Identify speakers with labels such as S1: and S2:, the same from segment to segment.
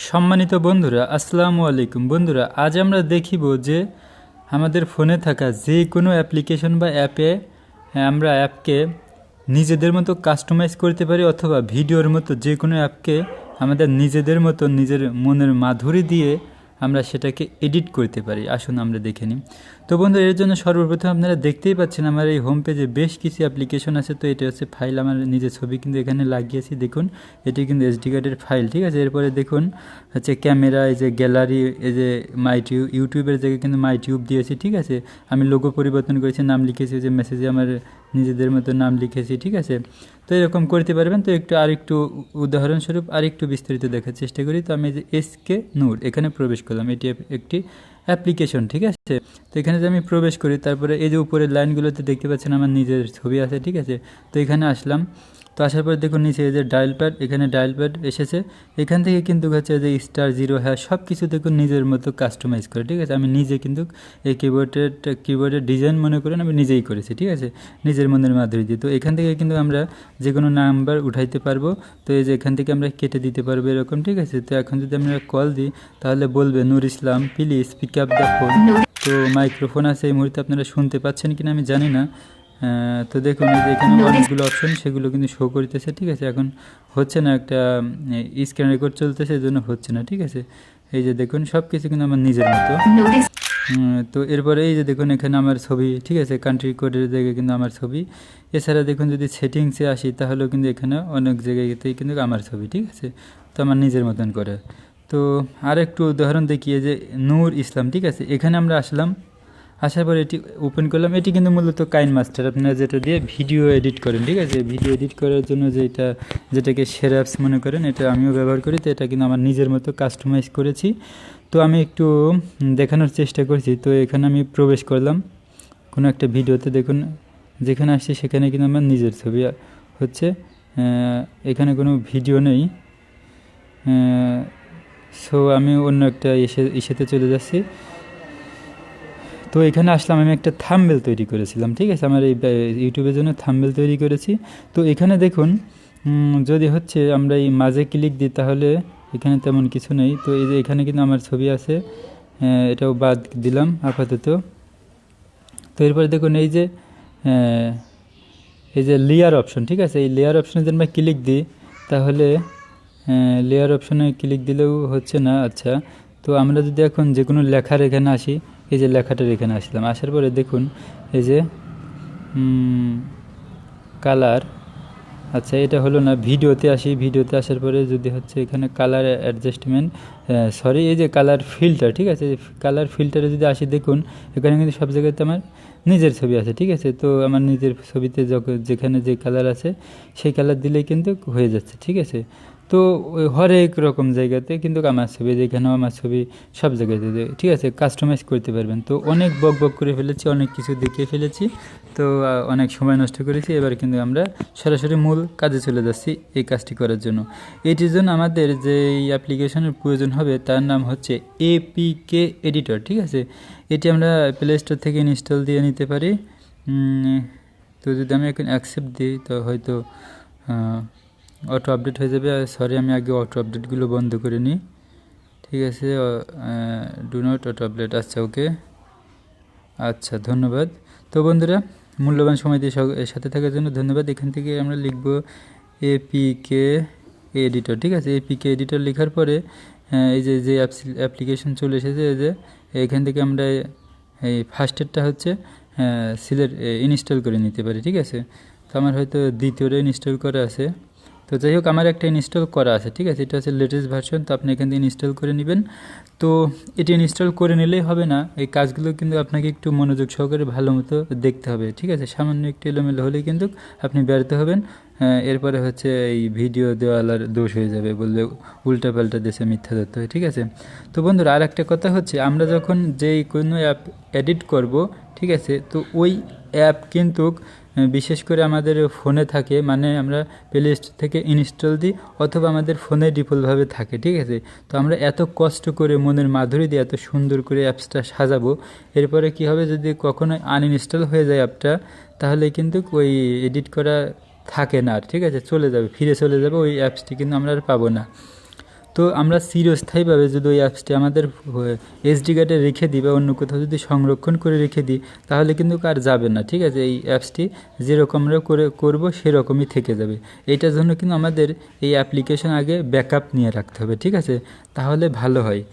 S1: সম্মানিত বন্ধুরা, আসসালামু আলাইকুম। বন্ধুরা, আজ আমরা দেখিব যে আমাদের ফোনে থাকা যে কোনো অ্যাপ্লিকেশন বা অ্যাপে আমরা অ্যাপকে নিজেদের মতো কাস্টমাইজ করতে পারি, অথবা ভিডিওর মতো যে কোনো অ্যাপকে আমাদের নিজেদের মতো নিজের মনের মাধুরী দিয়ে আমরা সেটাকে এডিট করতে পারি। আসুন আমরা দেখে নিই। তো বন্ধু, এর জন্য সর্বপ্রথম আপনারা দেখতেই পাচ্ছেন আমার এই হোম পেজে বেশ কিছু অ্যাপ্লিকেশন আছে। তো এটা হচ্ছে ফাইল, আমার নিজের ছবি কিন্তু এখানে লাগিয়েছি। দেখুন, এটি কিন্তু এসডি কার্ডের ফাইল, ঠিক আছে। এরপরে দেখুন হচ্ছে ক্যামেরা, এই যে গ্যালারি, এই যে মাই টিউব, ইউটিউবের জায়গায় কিন্তু মাই টিউব দিয়েছি, ঠিক আছে। আমি লোগো পরিবর্তন করেছি, নাম লিখেছি, যে মেসেজে আমার নিজেদের মতো নাম লিখেছি, ঠিক আছে। তো এরকম করতে পারবেন। তো আরেকটু উদাহরণস্বরূপ আরেকটু বিস্তারিত দেখার চেষ্টা করি। তো আমি যে এসকে নূর এখানে প্রবেশ করলাম, এটি একটি অ্যাপ্লিকেশন, ঠিক আছে। তো এখানে যে আমি প্রবেশ করি, তারপরে এই যে উপরের লাইনগুলোতে দেখতে পাচ্ছেন আমার নিজের ছবি আছে, ঠিক আছে। তো এখানে আসলাম। তো আসার পর দেখুন নিচে এই যে ডায়াল প্যাড, এখানে ডায়াল প্যাড এসেছে। এখান থেকে কিন্তু হচ্ছে যে স্টার, জিরো, হ্যাঁ, সব কিছু দেখুন নিজের মতো কাস্টমাইজ করে, ঠিক আছে। আমি নিজে কিন্তু এই কিবোর্ডের ডিজাইন মনে করেন আমি নিজেই করেছি, ঠিক আছে, নিজের মনের মাধুরী দিয়ে। তো এখান থেকে কিন্তু আমরা যে কোনো নাম্বার উঠাইতে পারবো। তো এই যে এখান থেকে আমরা কেটে দিতে পারবো এরকম, ঠিক আছে। তো এখন যদি আমরা কল দিই, তাহলে বলবে Nur Islam please pick up the phone. তো মাইক্রোফোন আছে, এই মুহূর্তে আপনারা শুনতে পাচ্ছেন কিনা আমি জানি না। তো দেখুন এই যে এখানে অনেকগুলো অপশন, সেগুলো কিন্তু শো করতেছে, ঠিক আছে। এখন হচ্ছে না, একটা স্ক্রিন রেকর্ড চলতেছে, এই জন্য হচ্ছে না, ঠিক আছে। এই যে দেখুন সব কিছু কিন্তু আমার নিজের মতো। তো এরপরে এই যে দেখুন এখানে আমার ছবি, ঠিক আছে, কান্ট্রি কোডের জায়গায় কিন্তু আমার ছবি। এছাড়া দেখুন যদি সেটিংসে আসি, তাহলেও কিন্তু এখানে অনেক জায়গাতেই কিন্তু আমার ছবি, ঠিক আছে। তো আমার নিজের মতন করে। তো আর একটু উদাহরণ দেখিয়ে, যে নূর ইসলাম, ঠিক আছে, এখানে আমরা আসলাম। আসার পর এটি ওপেন করলাম। এটি কিন্তু মূলত কাইন মাস্টার, আপনারা যেটা দিয়ে ভিডিও এডিট করেন, ঠিক আছে। ভিডিও এডিট করার জন্য যেটাকে শেয়ার অ্যাপস মনে করেন, এটা আমিও ব্যবহার করি। তো এটা কিন্তু আমার নিজের মতো কাস্টমাইজ করেছি। তো আমি একটু দেখানোর চেষ্টা করছি। তো এখানে আমি প্রবেশ করলাম কোনো একটা ভিডিওতে, দেখুন যেখানে আসছি সেখানে কিন্তু আমার নিজের ছবি হচ্ছে। এখানে কোনো ভিডিও নেই। সো আমি অন্য একটা ইসেতে চলে যাচ্ছি। তো এখানে আসলাম, আমি একটা থাম্বনেল তৈরি করেছিলাম, ঠিক আছে, আমার এই ইউটিউবের জন্য থাম্বনেল তৈরি করেছি। তো এখানে দেখুন যদি হচ্ছে আমরা এই মাঝে ক্লিক দিই, তাহলে এখানে তেমন কিছু নেই। তো এই যে এখানে কিন্তু আমার ছবি আছে, এটাও বাদ দিলাম আপাতত। তো এরপরে দেখুন এই যে লেয়ার অপশন, ঠিক আছে। এই লেয়ার অপশনে যদি আমরা ক্লিক দিই, তাহলে লেয়ার অপশনে ক্লিক দিলেও হচ্ছে না। আচ্ছা, তো আমরা যদি এখন যে কোনো লেখার এখানে আসি, এই যে লেখাটার এখানে আসলাম, আসার পরে দেখুন এই যে কালার। আচ্ছা, এটা হলো না। ভিডিওতে আসি, ভিডিওতে আসার পরে যদি হচ্ছে এখানে কালার অ্যাডজাস্টমেন্ট, সরি, এই যে কালার ফিল্টার, ঠিক আছে। কালার ফিল্টারে যদি আসি, দেখুন এখানে কিন্তু সব জায়গাতে আমার নিজের ছবি আছে, ঠিক আছে। তো আমার নিজের ছবিতে যেখানে যে কালার আছে সেই কালার দিলেই কিন্তু হয়ে যাচ্ছে, ঠিক আছে। তো ওই হরেক রকম জায়গাতে কিন্তু আমার ছবি, যেখানেও আমার ছবি, সব জায়গাতে, ঠিক আছে, কাস্টমাইজ করতে পারবেন। তো অনেক বক করে ফেলেছি, অনেক কিছু দেখিয়ে ফেলেছি। তো অনেক সময় নষ্ট করেছি। এবার কিন্তু আমরা সরাসরি মূল কাজে চলে যাচ্ছি এই কাজটি করার জন্য। এটির জন্য আমাদের যে অ্যাপ্লিকেশনের প্রয়োজন হবে, তার নাম হচ্ছে এপিকে এডিটর, ঠিক আছে। এটি আমরা প্লে স্টোর থেকে ইনস্টল দিয়ে নিতে পারি। তো যদি আমি এখন অ্যাকসেপ্ট দিই, তো হয়তো অটো আপডেট হয়ে যাবে। সরি, আমি আগে অটো আপডেটগুলো বন্ধ করে নিই, ঠিক আছে। ডু নট অটো আপডেট, আচ্ছা, ওকে, আচ্ছা, ধন্যবাদ। তো বন্ধুরা, মূল্যবান সময় দিয়ে সাথে থাকার জন্য ধন্যবাদ। এখান থেকে আমরা লিখব এপিকে এডিটর, ঠিক আছে। এপিকে এডিটর লেখার পরে এই যে অ্যাপ্লিকেশন চলে এসেছে, এই যে এখান থেকে আমরা এই ফার্স্টেরটা হচ্ছে ইনস্টল করে নিতে পারি, ঠিক আছে। তো আমার হয়তো দ্বিতীয়টা ইনস্টল করা আছে। তো যাই হোক, আমার একটা ইনস্টল করা আছে, ঠিক আছে। এটা হচ্ছে লেটেস্ট ভার্সন। তো আপনি এখান থেকে ইনস্টল করে নেবেন। তো এটি ইনস্টল করে নিলেই হবে না, এই কাজগুলো কিন্তু আপনাকে একটু মনোযোগ সহকারে ভালো মতো দেখতে হবে, ঠিক আছে। সামান্য একটু এলোমেলো হলেই কিন্তু আপনি ব্যর্থ হবেন। এরপরে হচ্ছে এই ভিডিও দেওয়ালার দোষ হয়ে যাবে, বললে উল্টাপাল্টা দেশে মিথ্যা তথ্য হয়, ঠিক আছে। তো বন্ধুরা, আর একটা কথা হচ্ছে, আমরা যখন যেই কোনো অ্যাপ এডিট করব, ঠিক আছে, তো ওই অ্যাপ কিন্তু বিশেষ করে আমাদের ফোনে থাকে, মানে আমরা প্লে স্টোর থেকে ইনস্টল দিই, অথবা আমাদের ফোনে ডিফল্টভাবে থাকে, ঠিক আছে। তো আমরা এত কষ্ট করে মনের মাধুরী দিয়ে এত সুন্দর করে অ্যাপসটা সাজাবো, এরপরে কি হবে, যদি কখনো আনইনস্টল হয়ে যায় অ্যাপটা, তাহলে কিন্তু ওই এডিট করা থাকে না আর, ঠিক আছে, চলে যাবে, ফিরে চলে যাবে, ওই অ্যাপসটি কিন্তু আমরা আর পাবো না। তো আমরা চিরস্থায়ীভাবে যদি ওই অ্যাপসটি আমাদের এসডি কার্ডে রেখে দিই বা অন্য কোথাও যদি সংরক্ষণ করে রেখে দিই তাহলে কিন্তু আর যাবে না, ঠিক আছে। এই অ্যাপসটি যেরকম আমরা করব সেরকমই থেকে যাবে। এইটার জন্য কিন্তু আমাদের এই অ্যাপ্লিকেশন আগে ব্যাকআপ নিয়ে রাখতে হবে, ঠিক আছে, তাহলে ভালো হয়।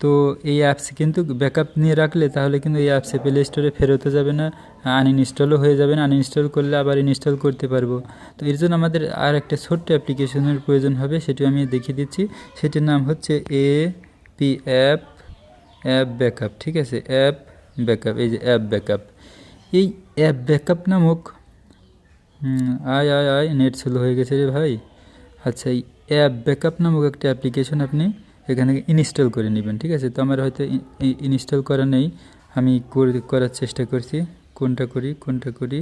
S1: তো এই অ্যাপস কিন্তু ব্যাকআপ নিয়ে রাখলে তাহলে কিন্তু এই অ্যাপসে প্লে স্টোরে ফেরতও যাবে না, আনইনস্টলও হয়ে যাবে না, আনইনস্টল করলে আবার ইনস্টল করতে পারবো। তো এর জন্য আমাদের আর একটা ছোট্ট অ্যাপ্লিকেশনের প্রয়োজন হবে, সেটি আমি দেখিয়ে দিচ্ছি। সেটির নাম হচ্ছে এপি অ্যাপ ব্যাকআপ, ঠিক আছে, অ্যাপ ব্যাকআপ। এই যে অ্যাপ ব্যাকআপ, এই অ্যাপ ব্যাকআপ নামক আয় নেট স্লো হয়ে গেছে রে ভাই। আচ্ছা, এই অ্যাপ ব্যাকআপ নামক একটা অ্যাপ্লিকেশন আপনি এখান থেকে ইনস্টল করে নেবেন, ঠিক আছে। তো আমার হয়তো ইনস্টল করা নেই, আমি করার চেষ্টা করছি। কোনটা করি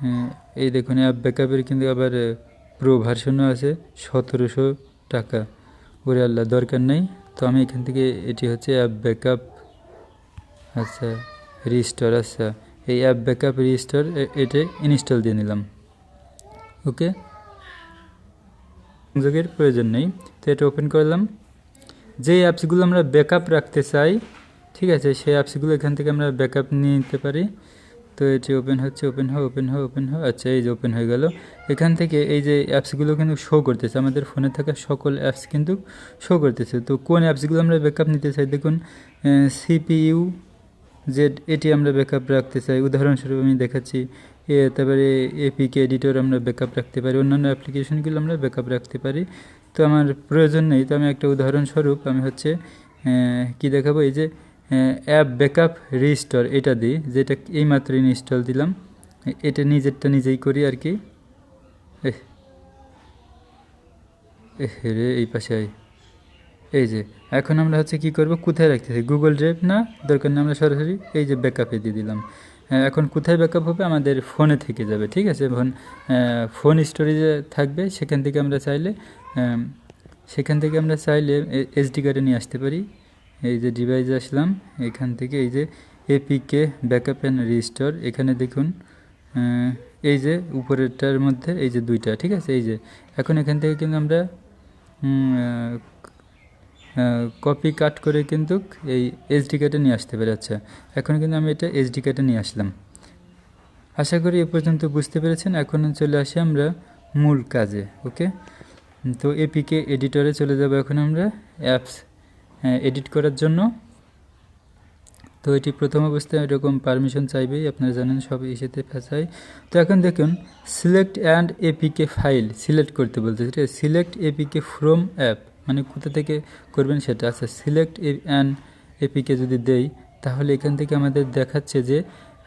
S1: হ্যাঁ, এই দেখুন অ্যাপ ব্যাকআপের কিন্তু আবার প্রো ভার্সনও আছে, 1700 টাকা। ওরে আল্লাহ, দরকার নেই। তো আমি এখান থেকে এটি হচ্ছে অ্যাপ ব্যাকআপ, আচ্ছা রিস্টোর, আচ্ছা এই অ্যাপ ব্যাকআপ রিস্টোর এটা ইনস্টল দিয়ে নিলাম। ওকে, সংযোগের প্রয়োজন নেই। তো এটা ওপেন করলাম। যে অ্যাপসগুলো আমরা ব্যাকআপ রাখতে চাই, ঠিক আছে, সেই অ্যাপসগুলো এখান থেকে আমরা ব্যাকআপ নিয়ে নিতে পারি। তো এটি ওপেন হচ্ছে, ওপেন হও। আচ্ছা, এই যে ওপেন হয়ে গেল। এখান থেকে এই যে অ্যাপসগুলো কিন্তু শো করতেছে, আমাদের ফোনে থাকা সকল অ্যাপস কিন্তু শো করতেছে। তো কোন অ্যাপসগুলো আমরা ব্যাকআপ নিতে চাই, দেখুন CPU জেড, এটি আমরা ব্যাকআপ রাখতে চাই। উদাহরণস্বরূপ আমি দেখাচ্ছি, তারপরে এপিকে এডিটর আমরা ব্যাকআপ রাখতে পারি, অন্যান্য অ্যাপ্লিকেশনগুলো আমরা ব্যাকআপ রাখতে পারি। তো আমার প্রয়োজন নেই। তো আমি একটা উদাহরণস্বরূপ আমি হচ্ছে কি দেখাবো, এই যে অ্যাপ ব্যাকআপ রিস্টোর এটা দিই, যেটা এইমাত্র ইনস্টল দিলাম। এটা নিজেরটা নিজেই করি আর কি। রে এই পাশে এই যে এখন আমরা হচ্ছে কি করব, কোথায় রাখতেছি, গুগল ড্রাইভ না, দরকার নেই, আমরা সরাসরি এই যে ব্যাকআপে দিয়ে দিলাম। এখন কোথায় ব্যাকআপ হবে, আমাদের ফোনে থেকে যাবে, ঠিক আছে। ফোন স্টোরেজে থাকবে, সেখান থেকে আমরা চাইলে এসডি কার্ডে নিয়ে আসতে পারি। এই যে ডিভাইসে আসলাম, এখান থেকে এই যে এপিকে ব্যাকআপ অ্যান্ড রিস্টোর, এখানে দেখুন এই যে উপরেরটার মধ্যে এই যে দুইটা, ঠিক আছে। এই যে এখন এখান থেকে কিন্তু আমরা কপি কাট করে কিন্তু এই এসডি কার্ডে নিয়ে আসতে পারি। আচ্ছা, এখন কিন্তু আমি এটা এসডি কার্ডে নিয়ে আসলাম। আশা করি এ পর্যন্ত বুঝতে পেরেছেন। এখন চলে আসি আমরা মূল কাজে। ওকে, তো এপিকে এডিটরে চলে যাব এখন আমরা অ্যাপস এডিট করার জন্য। তো এটি প্রথম অবস্থায় এরকম পারমিশন চাইবেই, আপনারা জানেন সব ইসেতে ফেসাই। তো এখন দেখুন select and APK file select করতে বলতে, ঠিক আছে, সিলেক্ট এপিকে ফ্রম অ্যাপ, মানে কোথা থেকে করবেন সেটা। আচ্ছা, সিলেক্ট অ্যান্ড এপিকে যদি দেই তাহলে এখান থেকে আমাদের দেখাচ্ছে যে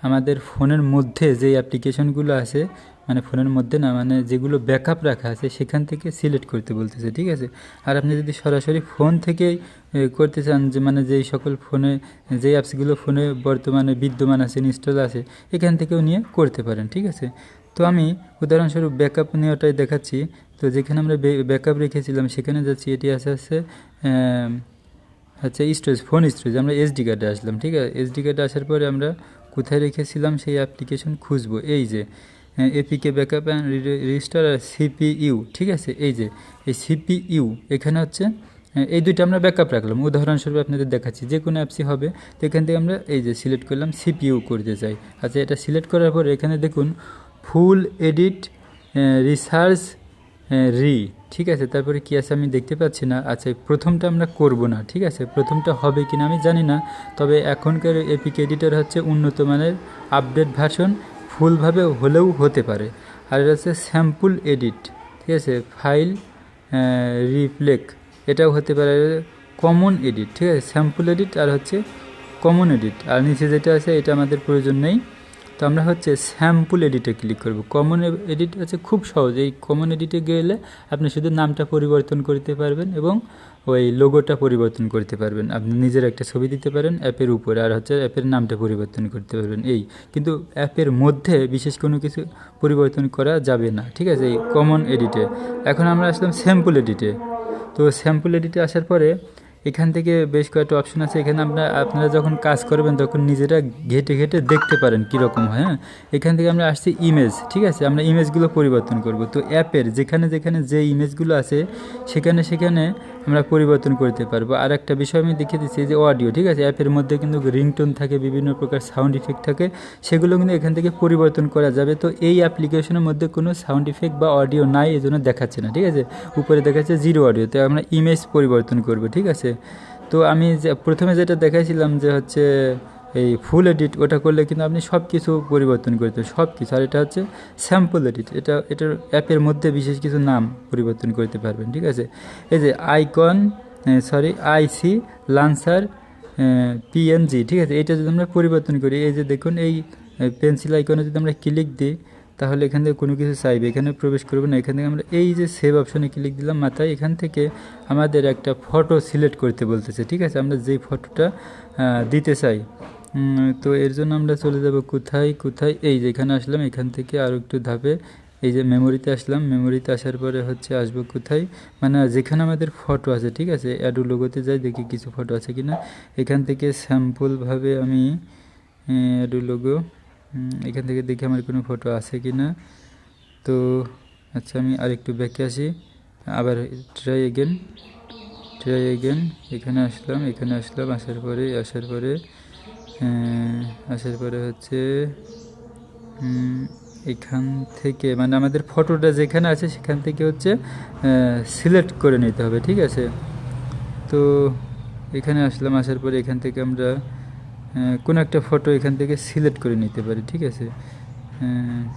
S1: আমাদের ফোনের মধ্যে যে অ্যাপ্লিকেশনগুলো আছে, মানে ফোনের মধ্যে না, মানে যেগুলো ব্যাকআপ রাখা আছে সেখান থেকে সিলেক্ট করতে বলতেছে, ঠিক আছে। আর আপনি যদি সরাসরি ফোন থেকেই করতে চান, যে মানে যেই সকল ফোনে যেই অ্যাপসগুলো ফোনে বর্তমানে বিদ্যমান আছে, ইনস্টল আছে, এখান থেকেও নিয়ে করতে পারেন, ঠিক আছে। তো আমি উদাহরণস্বরূপ ব্যাকআপ নেওয়াটাই দেখাচ্ছি। তো যেখানে আমরা ব্যাকআপ রেখেছিলাম সেখানে যাচ্ছি, এটি আছে আচ্ছা স্টোরেজ, ফোন স্টোরেজ, আমরা এসডি কার্ডে আসলাম, ঠিক আছে। এসডি কার্ডে আসার পরে আমরা কোথায় রেখেছিলাম সেই অ্যাপ্লিকেশন খুঁজবো, এই যে এপিকে ব্যাকআপ অ্যান্ড রেজিস্টার আর সিপিইউ, ঠিক আছে। এই যে এই সিপিইউ এখানে হচ্ছে এই দুইটা আমরা ব্যাকআপ রাখলাম। উদাহরণস্বরূপ আপনাদের দেখাচ্ছি, যে কোনো অ্যাপসই হবে। তো এখান থেকে আমরা এই যে সিলেক্ট করলাম সিপিইউ করতে চাই। আচ্ছা, এটা সিলেক্ট করার পর এখানে দেখুন ফুল এডিট রিসার্চ ঠিক আছে। তারপরে কি আছে আমি দেখতে পাচ্ছি না। আচ্ছা, প্রথমটা আমরা করব না, ঠিক আছে, প্রথমটা হবে কিনা আমি জানি না। তবে এখনকার এপিকে এডিটর হচ্ছে উন্নত মানের আপডেট ভার্সন, ফুলভাবে হলেও হতে পারে। আর এটা হচ্ছে স্যাম্পল এডিট, ঠিক আছে, ফাইল রিপ্লেক, এটাও হতে পারে। কমন এডিট, ঠিক আছে, স্যাম্পল এডিট আর হচ্ছে কমন এডিট। আর নিচে যেটা আছে এটা আমাদের প্রয়োজন নেই। তো আমরা হচ্ছে স্যাম্পল এডিটে ক্লিক করব। কমন এডিট আছে খুব সহজ। এই কমন এডিটে গেলে আপনি শুধু নামটা পরিবর্তন করতে পারবেন এবং ওই লোগোটা পরিবর্তন করতে পারবেন। আপনি নিজের একটা ছবি দিতে পারেন অ্যাপের উপরে, আর হচ্ছে অ্যাপের নামটা পরিবর্তন করতে পারবেন। এই কিন্তু অ্যাপের মধ্যে বিশেষ কোনো কিছু পরিবর্তন করা যাবে না, ঠিক আছে, এই কমন এডিটে। এখন আমরা আসলাম স্যাম্পল এডিটে। তো স্যাম্পল এডিটে আসার পরে এখান থেকে বেশ কয়েকটা অপশন আছে। এখানে আপনারা যখন কাজ করবেন তখন নিজেরা ঘেটে ঘেটে দেখতে পারেন কীরকম হয়। হ্যাঁ, এখান থেকে আমরা আসছি ইমেজ, ঠিক আছে, আমরা ইমেজগুলো পরিবর্তন করব। তো অ্যাপের যেখানে যেখানে যে ইমেজগুলো আছে সেখানে সেখানে আমরা পরিবর্তন করতে পারবো। আর একটা বিষয় আমি দেখিয়ে দিচ্ছি, যে অডিও, ঠিক আছে, অ্যাপের মধ্যে কিন্তু রিংটোন থাকে, বিভিন্ন প্রকার সাউন্ড ইফেক্ট থাকে, সেগুলো কিন্তু এখান থেকে পরিবর্তন করা যাবে। তো এই অ্যাপ্লিকেশনের মধ্যে কোনো সাউন্ড ইফেক্ট বা অডিও নাই, এই জন্য দেখাচ্ছে না, ঠিক আছে, উপরে দেখাচ্ছে জিরো অডিও। তো আমরা ইমেজ পরিবর্তন করব, ঠিক আছে। তো আমি প্রথমে যেটা দেখাইছিলাম যে হচ্ছে এই ফুল এডিট, ওটা করলে কিন্তু আপনি সব কিছু পরিবর্তন করতে, সব কিছু। আর এটা হচ্ছে স্যাম্পল এডিট, এটার অ্যাপের মধ্যে বিশেষ কিছু নাম পরিবর্তন করতে পারবেন, ঠিক আছে। এই যে আইসি লান্সার পিএনজি, ঠিক আছে, এটা যদি আমরা পরিবর্তন করি, এই যে দেখুন এই পেন্সিল আইকনে যদি আমরা ক্লিক দিই তাহলে এখান থেকে কোনো কিছু চাইবে, এখানে প্রবেশ করবো না। এখান থেকে আমরা এই যে সেভ অপশনে ক্লিক দিলাম মাথায়, এখান থেকে আমাদের একটা ফটো সিলেক্ট করতে বলতেছে, ঠিক আছে, আমরা যেই ফটোটা দিতে চাই। তো এর জন্য আমরা চলে যাব কোথায়, এই যে এখানে আসলাম, এখান থেকে আরও একটু ধাপে এই যে মেমোরিতে আসলাম, মেমোরিতে আসার পরে হচ্ছে আসবো কোথায়, মানে যেখানে আমাদের ফটো আছে, ঠিক আছে, অ্যাডো লোগোতে যাই, দেখি কিছু ফটো আছে কি না। এখান থেকে স্যাম্পলভাবে আমি অ্যাডো লোগো, এখান থেকে দেখি আমার কোনো ফটো আছে কি না। তো আচ্ছা, আমি আরেকটু ব্যাকে আসি, আবার ট্রাই এগেন, এখানে আসলাম, আসার পরে হচ্ছে এখান থেকে মানে আমাদের ফটোটা যেখানে আছে সেখান থেকে হচ্ছে সিলেক্ট করে নিতে হবে, ঠিক আছে। তো এখানে আসলাম, আসার পরে এখান থেকে আমরা কোনো একটা ফটো এখান থেকে সিলেক্ট করে নিতে পারি, ঠিক আছে।